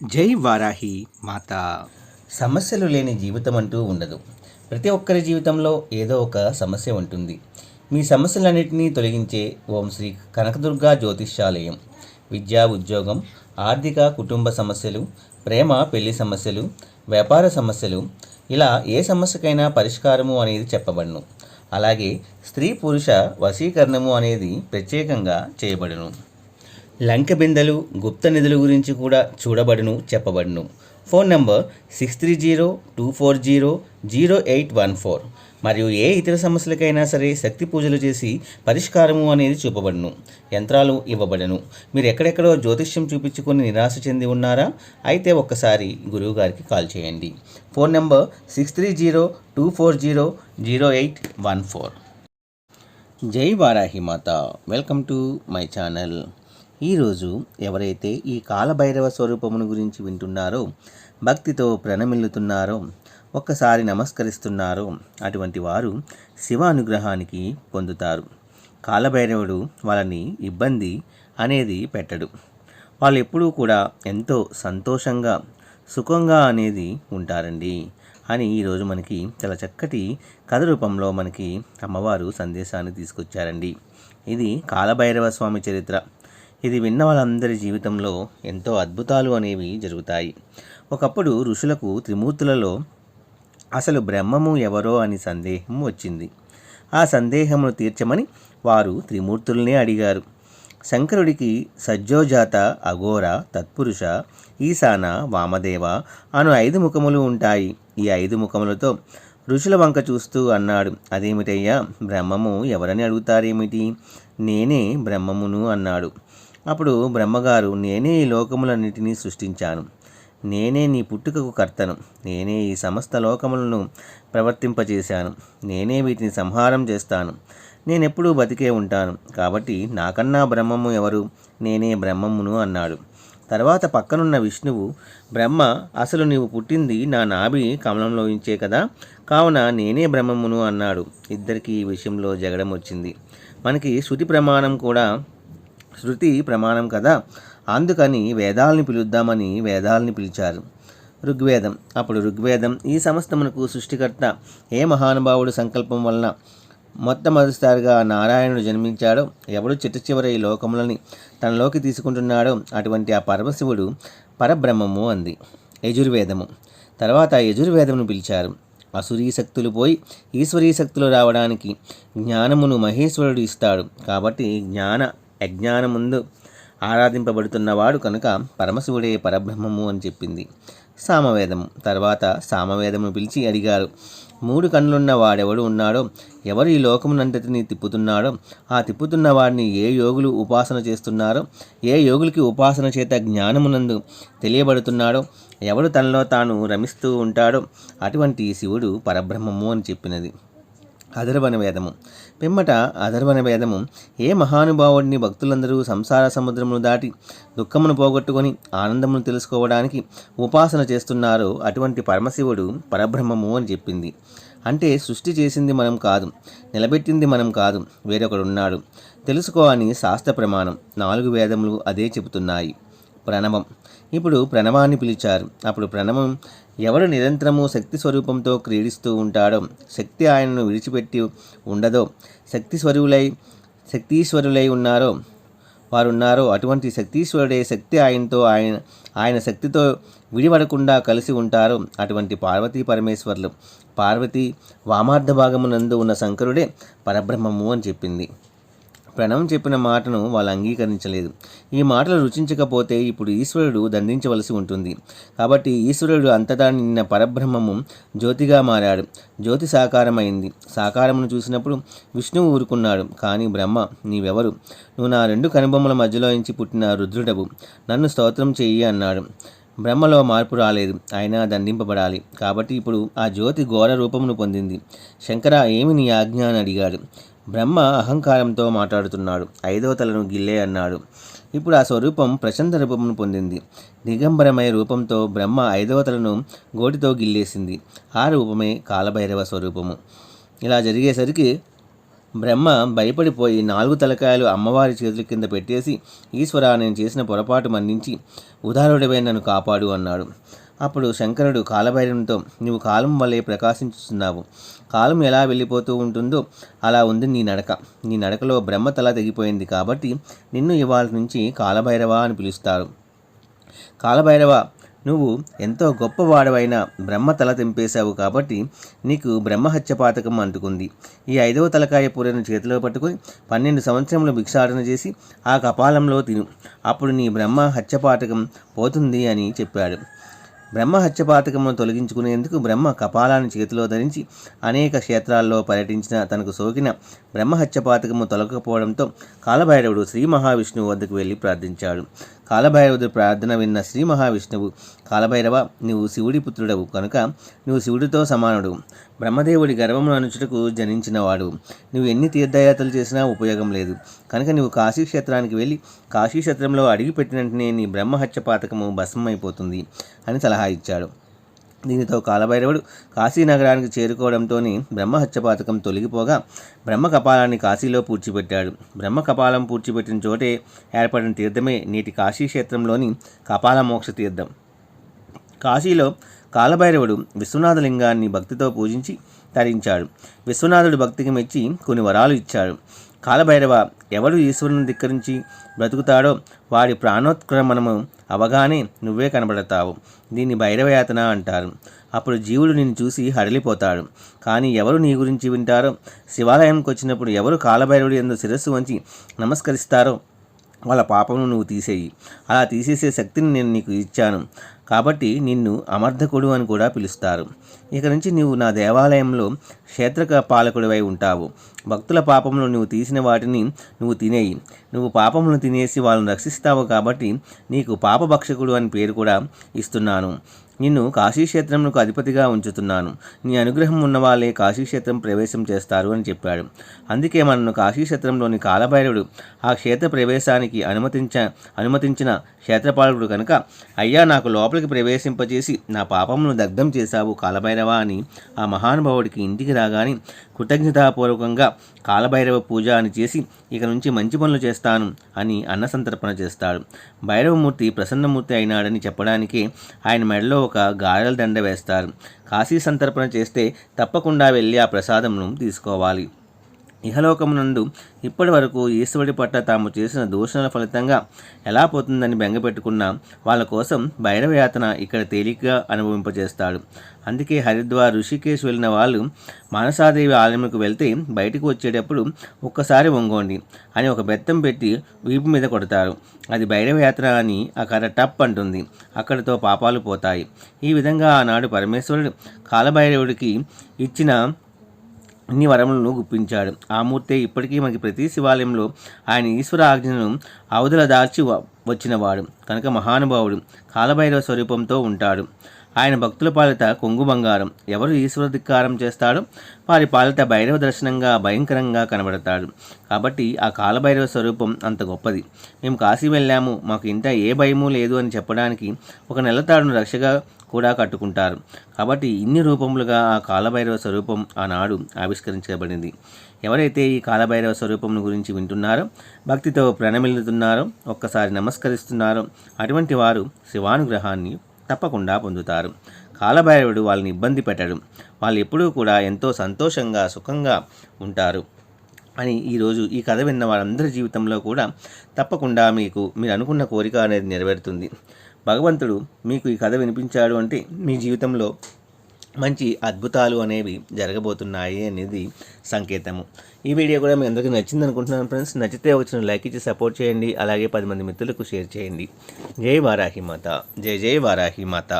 జై వారాహి మాత. సమస్యలు లేని జీవితం అంటూ ఉండదు. ప్రతి ఒక్కరి జీవితంలో ఏదో ఒక సమస్య ఉంటుంది. మీ సమస్యలన్నింటినీ తొలగించే ఓం శ్రీ కనకదుర్గా జ్యోతిష్యాలయం. విద్యా, ఉద్యోగం, ఆర్థిక, కుటుంబ సమస్యలు, ప్రేమ, పెళ్లి సమస్యలు, వ్యాపార సమస్యలు, ఇలా ఏ సమస్యకైనా పరిష్కారము అనేది చెప్పబడును. అలాగే స్త్రీ పురుష వశీకరణము అనేది ప్రత్యేకంగా చేయబడును. లంక బిందెలు, గుప్త నిధుల గురించి కూడా చూడబడును, చెప్పబడును. Phone number 6302400814. మరియు ఏ ఇతర సమస్యలకైనా సరే శక్తి పూజలు చేసి పరిష్కారము అనేది చూపబడును. యంత్రాలు ఇవ్వబడను. మీరు ఎక్కడెక్కడో జ్యోతిష్యం చూపించుకొని నిరాశ చెంది ఉన్నారా? అయితే ఒక్కసారి గురువుగారికి కాల్ చేయండి. Phone number 6302400814. జై వారాహి మాత. Welcome to my channel. ఈరోజు ఎవరైతే ఈ కాలభైరవ స్వరూపమును గురించి వింటున్నారో, భక్తితో ప్రణమిల్లుతున్నారో, ఒక్కసారి నమస్కరిస్తున్నారో, అటువంటి వారు శివ అనుగ్రహానికి పొందుతారు. కాలభైరవుడు వాళ్ళని ఇబ్బంది అనేది పెట్టడు. వాళ్ళు ఎప్పుడూ కూడా ఎంతో సంతోషంగా, సుఖంగా అనేది ఉంటారండి అని ఈరోజు మనకి చాలా చక్కటి కథ రూపంలో మనకి అమ్మవారు సందేశాన్ని తీసుకొచ్చారండి. ఇది కాలభైరవ స్వామి చరిత్ర. ఇది విన్న వాళ్ళందరి జీవితంలో ఎంతో అద్భుతాలు అనేవి జరుగుతాయి. ఒకప్పుడు ఋషులకు త్రిమూర్తులలో అసలు బ్రహ్మము ఎవరో అని సందేహం వచ్చింది. ఆ సందేహమును తీర్చమని వారు త్రిమూర్తులనే అడిగారు. శంకరుడికి సజ్జోజాత, అఘోర, తత్పురుష, ఈశాన, వామదేవ అను 5 ముఖములు ఉంటాయి. ఈ 5 ముఖములతో ఋషుల వంక చూస్తూ అన్నాడు, అదేమిటయ్యా, బ్రహ్మము ఎవరని అడుగుతారేమిటి? నేనే బ్రహ్మమును అన్నాడు. అప్పుడు బ్రహ్మగారు, నేనే ఈ లోకములన్నిటినీ సృష్టించాను. నేనే నీ పుట్టుకకు కర్తను. నేనే ఈ సమస్త లోకములను ప్రవర్తింపజేశాను. నేనే వీటిని సంహారం చేస్తాను. నేనెప్పుడూ బతికే ఉంటాను. కాబట్టి నాకన్నా బ్రహ్మము ఎవరు? నేనే బ్రహ్మమును అన్నాడు. తర్వాత పక్కనున్న విష్ణువు, బ్రహ్మ, అసలు నీవు పుట్టింది నా నాభి కమలంలోంచే కదా, కావున నేనే బ్రహ్మమును అన్నాడు. ఇద్దరికి ఈ విషయంలో జగడం వచ్చింది. మనకి శృతి ప్రమాణం కదా, అందుకని వేదాలని పిలుద్దామని వేదాలని పిలిచారు. ఋగ్వేదం. అప్పుడు ఋగ్వేదం, ఈ సమస్తమునకు సృష్టికర్త ఏ మహానుభావుడు సంకల్పం వలన మొట్టమొదటిసారిగా నారాయణుడు జన్మించాడో, ఎవడు చిట్ట ఈ లోకములని తనలోకి తీసుకుంటున్నాడో అటువంటి ఆ పరమశివుడు పరబ్రహ్మము అంది. యజుర్వేదము. తర్వాత యజుర్వేదమును పిలిచారు. అసురీ శక్తులు పోయి ఈశ్వరీ శక్తులు రావడానికి జ్ఞానమును మహేశ్వరుడు ఇస్తాడు. కాబట్టి అజ్ఞానముందు ఆరాధింపబడుతున్నవాడు కనుక పరమశివుడే పరబ్రహ్మము అని చెప్పింది. సామవేదము. తర్వాత సామవేదమును పిలిచి అడిగారు, 3 కన్నులున్న వాడెవడు ఉన్నాడో, ఎవరు ఈ లోకమునంతటిని తిప్పుతున్నాడో, ఆ తిప్పుతున్న వాడిని ఏ యోగులు ఉపాసన చేస్తున్నారో, ఏ యోగులకి ఉపాసన చేత జ్ఞానమునందు తెలియబడుతున్నాడో, ఎవడు తనలో తాను రమిస్తూ ఉంటాడో అటువంటి శివుడు పరబ్రహ్మము అని చెప్పినది. అధర్వణ వేదము. పిమ్మట అధర్వణ వేదము, ఏ మహానుభావుడిని భక్తులందరూ సంసార సముద్రమును దాటి దుఃఖమును పోగొట్టుకొని ఆనందమును తెలుసుకోవడానికి ఉపాసన చేస్తున్నారో అటువంటి పరమశివుడు పరబ్రహ్మము అని చెప్పింది. అంటే సృష్టి చేసింది మనం కాదు, నిలబెట్టింది మనం కాదు, వేరొకడున్నాడు తెలుసుకో అని శాస్త్ర ప్రమాణం. 4 వేదములు అదే చెబుతున్నాయి. ప్రణవం. ఇప్పుడు ప్రణవాన్ని పిలిచారు. అప్పుడు ప్రణవం, ఎవడు నిరంతరము శక్తి స్వరూపంతో క్రీడిస్తూ ఉంటాడో, శక్తి ఆయనను విడిచిపెట్టి ఉండదో, శక్తీశ్వరులై వారున్నారో అటువంటి శక్తీశ్వరుడే శక్తి ఆయనతో ఆయన శక్తితో విడిపడకుండా కలిసి ఉంటారో అటువంటి పార్వతీ పరమేశ్వర్లు. పార్వతి వామార్థ భాగమునందు ఉన్న శంకరుడే పరబ్రహ్మము అని చెప్పింది. ప్రణవం చెప్పిన మాటను వాళ్ళు అంగీకరించలేదు. ఈ మాటలు రుచించకపోతే ఇప్పుడు ఈశ్వరుడు దండించవలసి ఉంటుంది. కాబట్టి ఈశ్వరుడు అంతటా నిన్న పరబ్రహ్మము జ్యోతిగా మారాడు. జ్యోతి సాకారమైంది. సాకారమును చూసినప్పుడు విష్ణువు ఊరుకున్నాడు. కానీ బ్రహ్మ, నీవెవరు? నువ్వు నా 2 కనుబొమ్మల మధ్యలో నుంచి పుట్టిన రుద్రుడవు, నన్ను స్తోత్రం చెయ్యి అన్నాడు. బ్రహ్మలో మార్పు రాలేదు, అయినా దండింపబడాలి. కాబట్టి ఇప్పుడు ఆ జ్యోతి ఘోర రూపమును పొందింది. శంకర, ఏమి నీ ఆజ్ఞ అని అడిగాడు. బ్రహ్మ అహంకారంతో మాట్లాడుతున్నాడు. 5వ తలను గిల్లే అన్నాడు. ఇప్పుడు ఆ స్వరూపం ప్రచండ రూపమును పొందింది. దిగంబరమయ రూపంతో బ్రహ్మ 5వ తలను గోటితో గిల్లేసింది. ఆ రూపమే కాలభైరవ స్వరూపము. ఇలా జరిగేసరికి బ్రహ్మ భయపడిపోయి 4 తలకాయలు అమ్మవారి చేతుల కింద పెట్టేసి, ఈశ్వరా, నేను చేసిన పొరపాటు మన్నించి ఉదారుడివై నన్ను కాపాడు అన్నాడు. అప్పుడు శంకరుడు కాలభైరవునితో, నువ్వు కాలం వల్లే ప్రకాశించుతున్నావు. కాలం ఎలా వెళ్ళిపోతూ ఉంటుందో అలా ఉంది నీ నడక. నీ నడకలో బ్రహ్మ తల తెగిపోయింది కాబట్టి నిన్ను ఇవాళ నుంచి కాలభైరవ అని పిలుస్తారు. కాలభైరవ, నువ్వు ఎంతో గొప్పవాడవైన బ్రహ్మ తల తెంపేశావు కాబట్టి నీకు బ్రహ్మహత్య పాతకం అంటుకుంది. ఈ 5వ తలకాయ పూరను చేతిలో పట్టుకొని 12 సంవత్సరములు భిక్షాటన చేసి ఆ కపాలంలో తిను. అప్పుడు నీ బ్రహ్మ హత్యపాతకం పోతుంది అని చెప్పాడు. బ్రహ్మ హత్యపాతకమును తొలగించుకునేందుకు బ్రహ్మ కపాలాన్ని చేతిలో ధరించి అనేక క్షేత్రాల్లో పర్యటించిన తనకు సోకిన బ్రహ్మ హత్యపాతకము తొలగకపోవడంతో కాలభైరవుడు శ్రీ మహావిష్ణువు వద్దకు వెళ్ళి ప్రార్థించాడు. కాలభైరవుడు ప్రార్థన విన్న శ్రీ మహావిష్ణువు, కాలభైరవ, నువ్వు శివుడి పుత్రుడవు కనుక నువ్వు శివుడితో సమానుడు. బ్రహ్మదేవుడి గర్భమును అనుచుటకు జనించినవాడు. నువ్వు ఎన్ని తీర్థయాత్రలు చేసినా ఉపయోగం లేదు కనుక నువ్వు కాశీక్షేత్రానికి వెళ్ళి కాశీక్షేత్రంలో అడిగిపెట్టిన వెంటనే నీ బ్రహ్మహత్య పాతకము భస్మమైపోతుంది అని సలహా ఇచ్చాడు. దీనితో కాలభైరవుడు కాశీనగరానికి చేరుకోవడంతోనే బ్రహ్మహత్యపాతకం తొలగిపోగా బ్రహ్మ కపాలాన్ని కాశీలో పూడ్చిపెట్టాడు. బ్రహ్మ కపాలం పూడ్చిపెట్టిన చోటే ఏర్పడిన తీర్థమే నేటి కాశీక్షేత్రంలోని కపాల మోక్ష తీర్థం. కాశీలో కాలభైరవుడు విశ్వనాథలింగాన్ని భక్తితో పూజించి తరించాడు. విశ్వనాథుడు భక్తికి మెచ్చి కొన్ని వరాలు ఇచ్చాడు. కాలభైరవ, ఎవడు ఈశ్వరుని ధిక్కరించి బ్రతుకుతాడో వాడి ప్రాణోత్క్రమణము అవగానే నువ్వే కనబడతావు. దీన్ని భైరవయాతన అంటారు. అప్పుడు జీవుడు నిన్ను చూసి హడలిపోతాడు. కానీ ఎవరు నీ గురించి వింటారో, శివాలయంకి వచ్చినప్పుడు ఎవరు కాలభైరవుడి యందు శిరస్సు వంచి నమస్కరిస్తారో వాళ్ళ పాపమును నువ్వు తీసేయి. అలా తీసేసే శక్తిని నేను నీకు ఇచ్చాను కాబట్టి నిన్ను అమర్ధకుడు అని కూడా పిలుస్తారు. ఇక నుంచి నువ్వు నా దేవాలయంలో క్షేత్రక పాలకుడివై ఉంటావు. భక్తుల పాపములు నువ్వు తీసిన వాటిని నువ్వు తినేయి. నువ్వు పాపములను తినేసి వాళ్ళని రక్షిస్తావు కాబట్టి నీకు పాపభక్షకుడు అని పేరు కూడా ఇస్తున్నాను. నిన్ను కాశీక్షేత్రంకు అధిపతిగా ఉంచుతున్నాను. నీ అనుగ్రహం ఉన్నవాళ్ళే కాశీక్షేత్రం ప్రవేశం చేస్తారు అని చెప్పాడు. అందుకే మనను కాశీక్షేత్రంలోని కాలభైరవుడు ఆ క్షేత్ర ప్రవేశానికి అనుమతించిన క్షేత్రపాలకుడు కనుక, అయ్యా, నాకు లోపలికి ప్రవేశింపచేసి నా పాపమును దగ్ధం చేశావు కాలభైరవ అని ఆ మహానుభావుడికి ఇంటికి రాగానే కృతజ్ఞతాపూర్వకంగా కాలభైరవ పూజ అని చేసి ఇక నుంచి మంచి పనులు చేస్తాను అని అన్నసంతర్పణ చేస్తాడు. భైరవమూర్తి ప్రసన్నమూర్తి అయినాడని చెప్పడానికే ఆయన మెడలో ఒక గారెల దండ వేస్తారు. కాశీ సంతర్పణ చేస్తే తప్పకుండా వెళ్ళి ఆ ప్రసాదమును తీసుకోవాలి. ఇహలోకమునందు ఇప్పటి వరకు ఈశ్వరుడి పట్ల తాము చేసిన దూషణల ఫలితంగా ఎలా పోతుందని బెంగపెట్టుకున్న వాళ్ళ కోసం భైరవయాతన ఇక్కడ తేలికగా అనుభవింపజేస్తాడు. అందుకే హరిద్వార్, ఋషికేశ్ వెళ్ళిన వాళ్ళు మానసాదేవి ఆలయంకు వెళ్తే బయటకు వచ్చేటప్పుడు ఒక్కసారి వంగోండి అని ఒక బెత్తం పెట్టి వీపు మీద కొడతారు. అది భైరవయాత్ర అని ఆ కర్ర టప్ అంటుంది. అక్కడితో పాపాలు పోతాయి. ఈ విధంగా ఆనాడు పరమేశ్వరుడు కాలభైరవుడికి ఇచ్చిన ఇన్ని వరములను గుప్పించాడు. ఆ మూర్తే ఇప్పటికీ మనకి ప్రతి శివాలయంలో ఆయన ఈశ్వర ఆజ్ఞను అవధుల దాల్చి వచ్చినవాడు కనుక మహానుభావుడు కాలభైరవ స్వరూపంతో ఉంటాడు. ఆయన భక్తుల పాలిత కొంగు బంగారం. ఎవరు ఈశ్వర ధిక్కారం చేస్తాడో వారి పాలిత భైరవ దర్శనంగా భయంకరంగా కనబడతాడు. కాబట్టి ఆ కాలభైరవ స్వరూపం అంత గొప్పది. మేము కాశీ వెళ్ళాము, మాకు ఇంత ఏ భయము లేదు అని చెప్పడానికి ఒక నెలతాడును రక్షగా కూడా కట్టుకుంటారు. కాబట్టి ఇన్ని రూపములుగా ఆ కాలభైరవ స్వరూపం ఆనాడు ఆవిష్కరించబడింది. ఎవరైతే ఈ కాలభైరవ స్వరూపం గురించి వింటున్నారో, భక్తితో ప్రణమిల్లుతున్నారో, ఒక్కసారి నమస్కరిస్తున్నారో అటువంటి వారు శివానుగ్రహాన్ని తప్పకుండా పొందుతారు. కాలభైరవుడు వాళ్ళని ఇబ్బంది పెట్టడు. వాళ్ళు ఎప్పుడూ కూడా ఎంతో సంతోషంగా సుఖంగా ఉంటారు అని ఈరోజు ఈ కథ విన్న వారందరి జీవితంలో కూడా తప్పకుండా మీరు అనుకున్న కోరిక అనేది నెరవేరుతుంది. భగవంతుడు మీకు ఈ కథ వినిపించాడు అంటే మీ జీవితంలో మంచి అద్భుతాలు అనేవి జరగబోతున్నాయి అనేది సంకేతము. ఈ వీడియో కూడా మీ అందరికీ నచ్చింది అనుకుంటున్నాను ఫ్రెండ్స్. నచ్చితే వచ్చిన లైక్ ఇచ్చి సపోర్ట్ చేయండి. అలాగే 10 మంది మిత్రులకు షేర్ చేయండి. జై వారాహి మాత, జై జై వారాహి మాత.